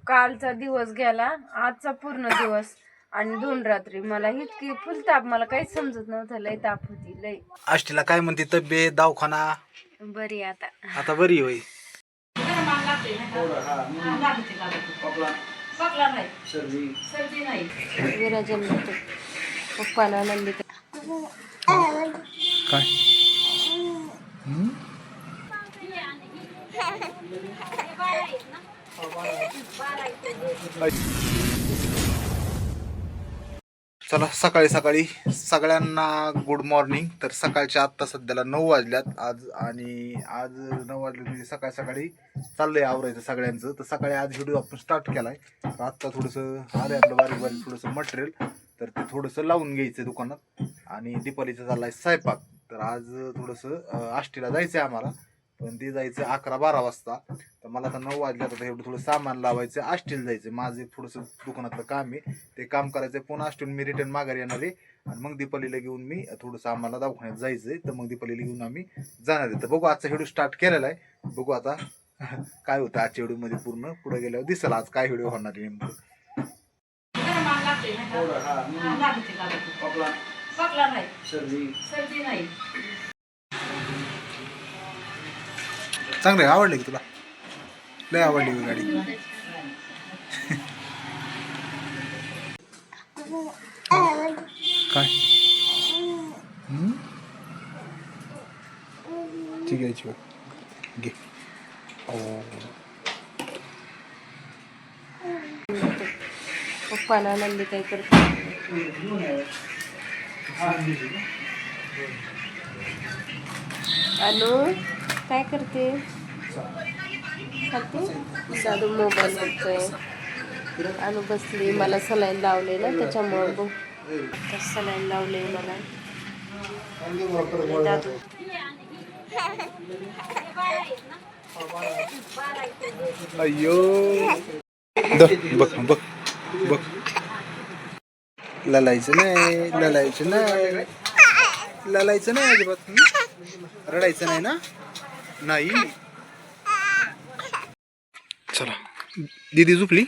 कालचा दिवस गेला, आजचा पूर्ण दिवस आणि 2 रात्री मला इतकी फुल ताप, मला काहीच समजत नव्हतं. लय ताप होती लय. आष्टीला काय म्हणते तब्येत, दवाखाना बरी आता. आता बरी होई. विराजन पप्पाला नंदी काय चला सकाळी सकाळी सगळ्यांना गुड मॉर्निंग. तर सकाळच्या आत्ता सध्याला 9 वाजल्यात आज 9 वाजले म्हणजे सकाळी सकाळी चाललंय आवरायचं सगळ्यांचं. तर सकाळी आज व्हिडिओ आपण स्टार्ट केलाय. तर आत्ता थोडंसं आलंय आपलं बारीक बारीक थोडंसं मटेरियल, तर ते थोडंसं लावून घ्यायचं दुकानात. आणि दीपालीचा चाललाय स्वयंपाक. तर आज थोडंसं आष्टीला जायचं आहे आम्हाला, पण ते जायचं 11-12 वाजता. तर मला आता 9 वाजल्यात, आता एवढं थोडं सामान लावायचं, आष्टीला जायचं. माझं थोडंसं दुकानातलं काम आहे, ते काम करायचं. पुन्हा आष्टीहून मी रिटर्न माघारी येणार आहे आणि मग दीपालीला घेऊन मी थोडंसं आम्हाला दवाखान्यात जायचंय. तर मग दीपालीला घेऊन आम्ही जाणार आहे. तर बघू, आजचा व्हिडिओ स्टार्ट केलेला आहे. बघू आता काय होतं आजच्या व्हिडिओमध्ये. पूर्ण पुढे गेल्यावर दिसेल आज काय व्हिडिओ होणार आहे नेमकं. चांगलं आहे, आवडली की तुला? लय आवडली ही गाडी. काय ठीक आहे घे. पप्पाला नंदी काय करते. अनु काय करते? खाते? दादू मोबाईल बघतोय. अनु बसली, मला सलाईन लावले ना त्याच्यामुळं बघ, सलाईन लावले मला. दादू अय्यो बघ बघ बघ, ललायचं नाही, ललायचं नाही, ललायचं नाही अजिबात. रडायचं नाही ना? नाही. चला, दीदी झोपली.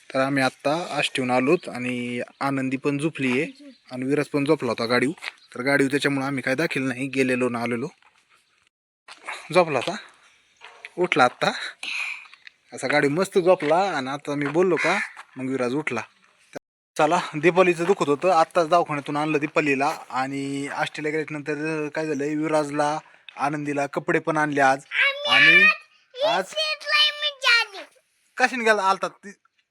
तर आम्ही आत्ता आष्टीहून आलोत आणि आनंदी पण झोपली आहे आणि विराज पण झोपला होता गाडीवर. तर गाडीवर त्याच्यामुळे आम्ही काय दाखल नाही, गेलेलो ना आलेलो. झोपला होता, उठला आत्ता असा गाडी मस्त झोपला. आणि आता मी बोललो का मग विराज उठला. चला, दीपालीचं दुखत होतं, आत्ताच दवाखान्यातून आणलं दीपालीला. आणि आष्टीला गेल्यानंतर काय झालंय, विराजला आनंदीला कपडे पण आणले आज. आणि आज कशाने गेला आलता?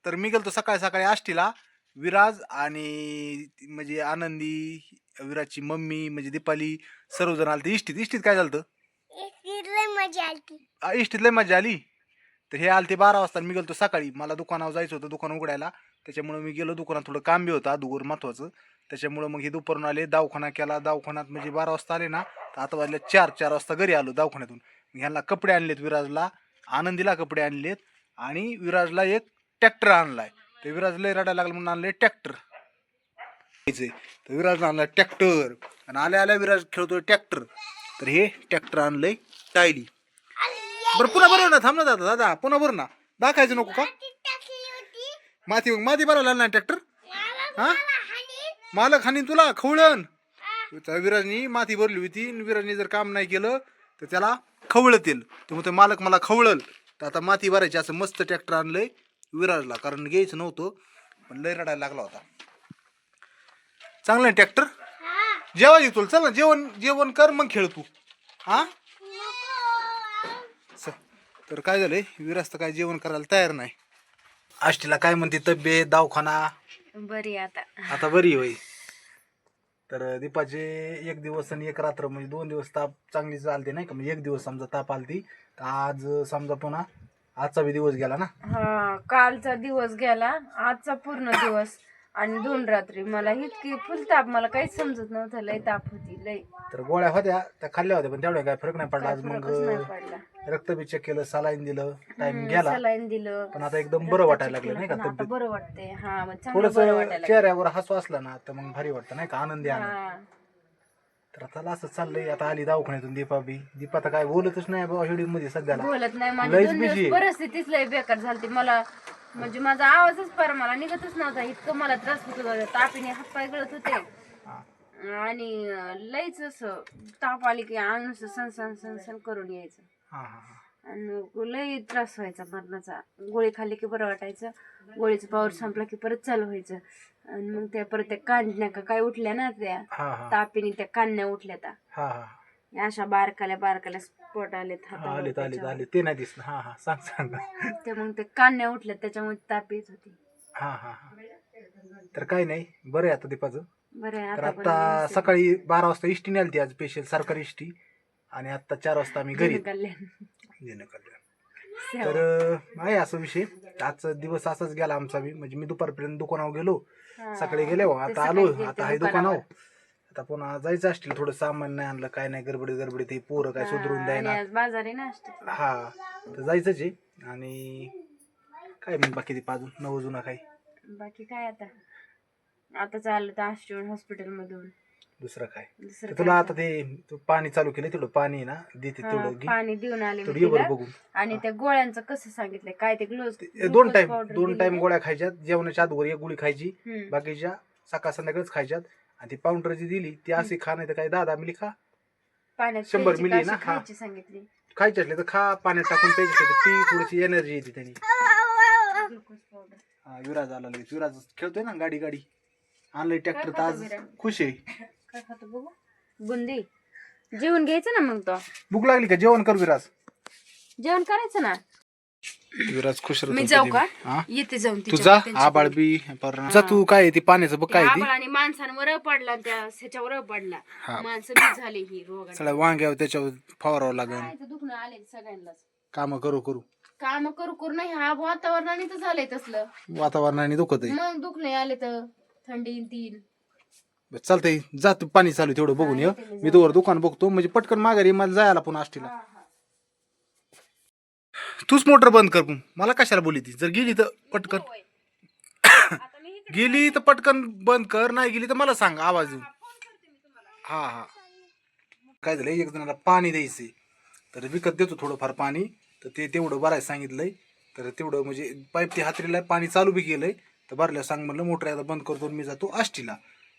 तर मी गेलतो सकाळी सकाळी आष्टीला. विराज आणि म्हणजे आनंदी, विराजची मम्मी म्हणजे दीपाली, सर्वजण आलते. इष्टीत काय झालं? इष्टीत लय मजा आली. तर हे आलते 12 वाजता, मी गेलतो सकाळी. मला दुकानावर जायचं होतं, दुकान उघडायला. त्याच्यामुळे मी गेलो दुकानात, थोडं काम बी होतं अगोदर महत्वाचं. त्याच्यामुळं मग हे दुपारून आले, दवाखाना केला. दवाखान्यात म्हणजे 12 वाजता आले ना, तर आता वाजले 4 वाजता घरी आलो दवाखान्यातून. ह्यांना कपडे आणलेत, विराजला आनंदीला कपडे आणलेत. आणि विराजला एक ट्रॅक्टर आणलाय. तर विराज लय रडायला लागला म्हणून आणले ट्रॅक्टर. तर विराज आणला ट्रॅक्टर आणि आल्या आल्या विराज खेळतोय ट्रॅक्टर. तर हे ट्रॅक्टर आणलंय टायली. बरं पुन्हा बरोबर ना, थांब ना दादा, दादा पुन्हा बरं ना, दाखायचं नको का? माती भरायला ना ट्रॅक्टर. हा, मालक हानी तुला खवळण. विराजनी माती भरली होती, विराजनी जर काम नाही केलं तर त्याला खवळतील. तर मग ते मालक मला खवळल. तर आता माती भरायची, असं मस्त ट्रॅक्टर आणलंय विराजला, कारण घ्यायचं नव्हतं पण लय रडायला लागला होता. चांगलं आहे ट्रॅक्टर. जेवायची तुला, चल ना जेवण कर मग खेळ तू. हा, तर काय झालंय, विराज तर काय जेवण करायला तयार नाही. आष्टीला काय म्हणते तब्येत, दवाखाना? बरी आता. आता बरी होई. तर दीपाचे 1 दिवस आणि 1 रात्र म्हणजे 2 दिवस ताप चांगली चालते नाही का. म्हणजे 1 दिवस समजा ताप आलती, तर आज समजा पुन्हा आजचा बी दिवस गेला ना. हा, कालचा दिवस गेला, आजचा पूर्ण दिवस आणि 2 रात्री मला इतकी फुल ताप, मला काहीच समजत नव्हतं. लय ताप होती लय. तर गोळ्या होत्या त्या खाल्ल्या होत्या, पण तेवढ्या काय फरक नाही पडला. आज मग पडला. रक्त बी चेक केलं, सलाईन दिलं, टाइम गेला, सलाईन दिलं, पण आता एकदम बरं वाटायला लागलं नाही का. आता तब्येत बरं वाटतंय. हा, मग चांगलं थोडस बरं वाटायला चेहऱ्यावर हसू असला ना तर मग भारी वाटतं नाही का, आनंदी आनंद. लागलं. तर आता असं चाललंय. आता आली दवाखान्यातून दीपा तर काय बोलतच नाही बाबा व्हिडिओ मध्ये सध्याला. बोलत नाही, माझी लयच 2 busy आहे. दिवस परिस्थितीच लय बेकार झालती. मला म्हणजे माझा आवाजच पर मला निघतच नव्हता, इतकं मला त्रास होत होता. तापीने हातपाय गळत होते हा आणि लईच असं ताप आली की अंग नुसतं सण सण सण करून यायचं हा हा आणि लई त्रास व्हायचा मरणाचा. गोळी खाल्ली की बरं वाटायचं, गोळीचं पावर संपला की परत चालू व्हायचं. आणि मग त्या परत त्या कांडण्या का काय उठल्या ना त्या हा तापीने, त्या कांडण्या उठल्या त्या हा हा अशा बारकाल्या बारकाल्या स्पॉट आलेत हातावर आले त्याच्यावर. ते नाही दिसलं. हा हा सांग सांग. ते मग ते कांड्या उठल्या त्याच्यामुळे ताप येत होती. हा हा हा तर काही नाही, बरं आहे आता दीपाचं. बरं आहे तर आता पण आता व्यवस्थित. सकाळी 12 वाजता इष्टी नेलती आज, स्पेशल सरकारी इष्टी. आणि आता 4 वाजता आम्ही घरी जनकल्याण. जनकल्याण. सेवा. तर आहे असं विषय. आजचा दिवस असाच गेला आमचा बी. म्हणजे मी दुपारपर्यंत दुकानावर गेलो, हा. सकाळी गेले ते आता सकाळी आलो. गेलते आता आहे दुकानावर. दुकानावर. आता पुन्हा जायचं असतील, थोडं सामान नाही आणलं, काय नाही, गडबडीत ते पोरं काय सुधरून आणि द्यायना. आज बाजार आहे ना असतं. हा तर जायचंच आहे. आणि काय मग बाकी ते अजून नवं जुना काही बाकी काय आता चाललं तर आष्टीवन हॉस्पिटल मधून. दुसरं काय. दुसरं तर काय तुला आता नाही. ते तू पाणी चालू केलं, तेवढं पाणी आहे ना देते, हा, तेवढं घे. पाणी देऊन आले मी तेवढं ये बरं तिला. बघून. आणि त्या गोळ्यांचं कसं सांगितलंय काय ते दोन टाइम गोळ्या खायच्यात. जेवणाच्या आधीवर एक गोळी खायची, हम्म. बाकीच्या सकाळ संध्याकाळच खायच्यात. आणि ती पावडर जी दिली ती अशी खा, नाही तर काय 10 मिली खा. पाण्यात 100 प्यायची मिली का ना. अशी हा खायची सांगितली. खायची असले तर खा, पाण्यात टाकून प्यायची असली तर पी, थोडीशी एनर्जी येते त्यांनी. Glucose powder. हा विराज आला लगेच. विराज खेळतोय ना गाडी आणलंय ट्रॅक्टर, तर काय आज खातो विराज? खुश आहे. काय खातो बघू. बुंदी जेवण घ्यायचं ना मग. तो भूक लागली का जेवण कर विराज. जेवण करायचं ना. विराज खुश राहतो मी जाऊ कधी. का? हा येते जाऊन तू तिच्या जा. त्यांच्या आबाळ घरी. बी जा तू. काय ती पाण्याचं बघ काय ती. आबाळ आणि माणसांवर पडला, त्या ह्याच्यावर पडला. हा. माणसं बी झाली ही रोगाने. सगळ्या वांग्यावर त्याच्यावर फवारावं लागेल. काय ते दुखणं आले सगळ्यांनाच. काम करू काम करू नाही, हा वातावरणाने तर झालंय तसलं. वातावरणाने दुखत आहे. मग दुखणे आले तर थंडी तीन. चालतंय जा तू. पाणी चालू आहे तेवढं बघून ये. मी तोवर दुकान बघतो, म्हणजे पटकन माघारी मला जायला पुन्हा आष्टीला. तूच मोटर बंद कर. मला कशाला बोली ती. जर गेली तर पटकन गेली तर पटकन बंद कर, नाही गेली तर मला सांग आवाज देऊन. हा हा काय झालंय, एक जणाला पाणी द्यायचंय तर विकत देतो थोडंफार पाणी. तर ते तेवढं भरायला सांगितलंय. तर तेवढं म्हणजे पाईप ते हातरीला पाणी चालू बी केलंय. तर भरल्यावर सांग म्हणलं, मोटर आता बंद करतो मी जातो आष्टीला.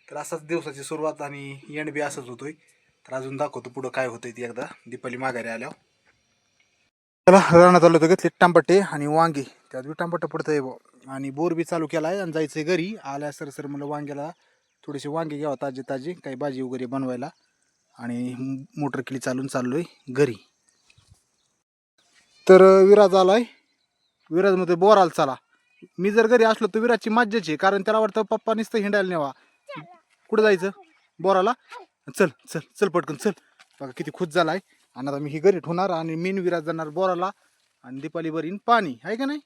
तर असाच दिवसाची सुरुवात आणि एंड बी असंच होतोय. तर अजून दाखवतो पुढं काय होतंय ती एकदा दीपाली माघारी आल्यावर. चला रानात आलो तर घेतले टांबटे आणि वांगे. त्यात बी टांबटे पडतंय आणि बोर बी चालू केला आहे. आणि जायचंय घरी. आल्या सर म्हणलं वांग्याला थोडेसे वांगे घ्यावं ताजे काही भाजी वगैरे बनवायला. आणि मोटर केली चालून चाललोय घरी. तर विराज आलाय. विराज मध्ये बोराला चला. मी जर घरी असलो तर विराजची मज्जाच आहे, कारण त्याला वाटतं पप्पा नुसतं हिंडायला नेवा. कुठं जायचं बोराला. चल चल चल पटकन चल. बघा किती खुश झालाय. आणि आता मी ही घरी ठेवणार आणि मीन विराज जाणार बोराला. आणि दीपाली भरीन पाणी, आहे का नाही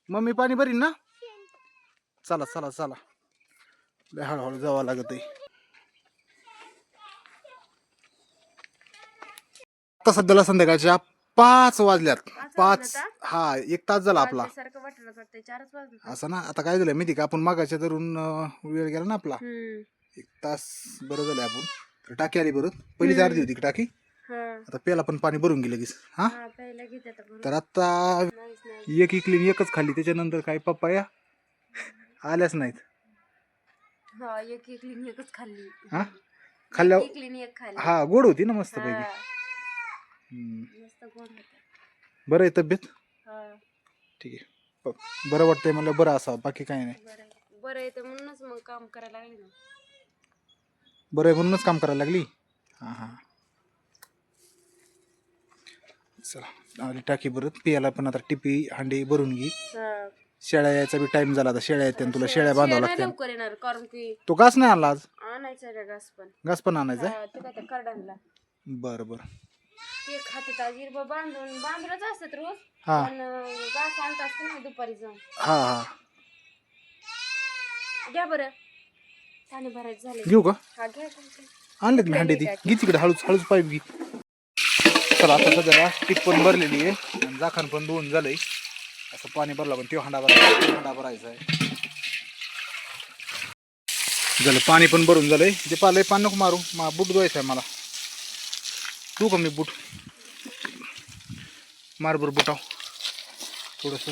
मम्मी? पाणी भरीन ना. चला चला चला. लय हळूहळू जावं लागत आहे. आता सध्याला संध्याकाळच्या 5 वाजल्यात. 5 हा 1 तास झाला आपला. असं ना. आता काय झालं माहिती का, आपण मागाच्या धरून वेळ गेला ना आपला. 1 तास बरं झालं. आपण तर टाकी आली बरं. पहिलीच अर्धी होती टाकी. आता प्याला पण पाणी भरून गेलं कीस. हा तर आता एक इकली एकच खाल्ली. त्याच्यानंतर काय पप्पाया आल्याच नाहीत. एकच खाल्ली. हा खाल्ल्यावर हा गोड होती ना मस्त पैकी. बरं आहे तब्येत. ठीक आहे. बरं वाटतंय मला. बरं असावं बाकी काही नाही. बरं आहे तर म्हणूनच मग काम करायला लागली ना. बरं आहे म्हणूनच काम करायला लागली. हा हा चला आली टाकी बरं. पियाला पण आता टिपी हांडी भरून घे. शेळ्या यायचा बी टाइम झाला. आता शेळ्या येते, तुला शेळ्या बांधावं लागते. लवकर येणार कारण की तो घास नाही आणला आज. आणायचा रे घास पण आणायचा. ते काय त्या कार्डानला. बरं बरं. ते खातात आज इरबा बांधूनच असतात रोज. हा पण घास आणत असते ना दुपारी जाऊन. हा हा घ्या बरं पाणी भरायचं झालं. घेऊ का? हा घ्या. आणलेत मी हांडी ती. घे तिकडे हळूच हळूच पाईप घे. चला आता सध्याला टीप पण भरलेली आहे आणि जाखण पण धुवून झालंय. असं पाणी भरलं पण तो हांडा भरायचा आहे. झालं पाणी पण भरून झालंय. ते पालय पाणी नको मारू. बूट धुवायचं आहे मला. धुऊ का मी बूट? मार बरं बुटाव थोडंसं.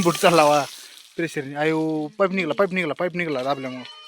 बुट चालला वा प्रेशरने. आयो पाईप निघला दाबल्यामुळं.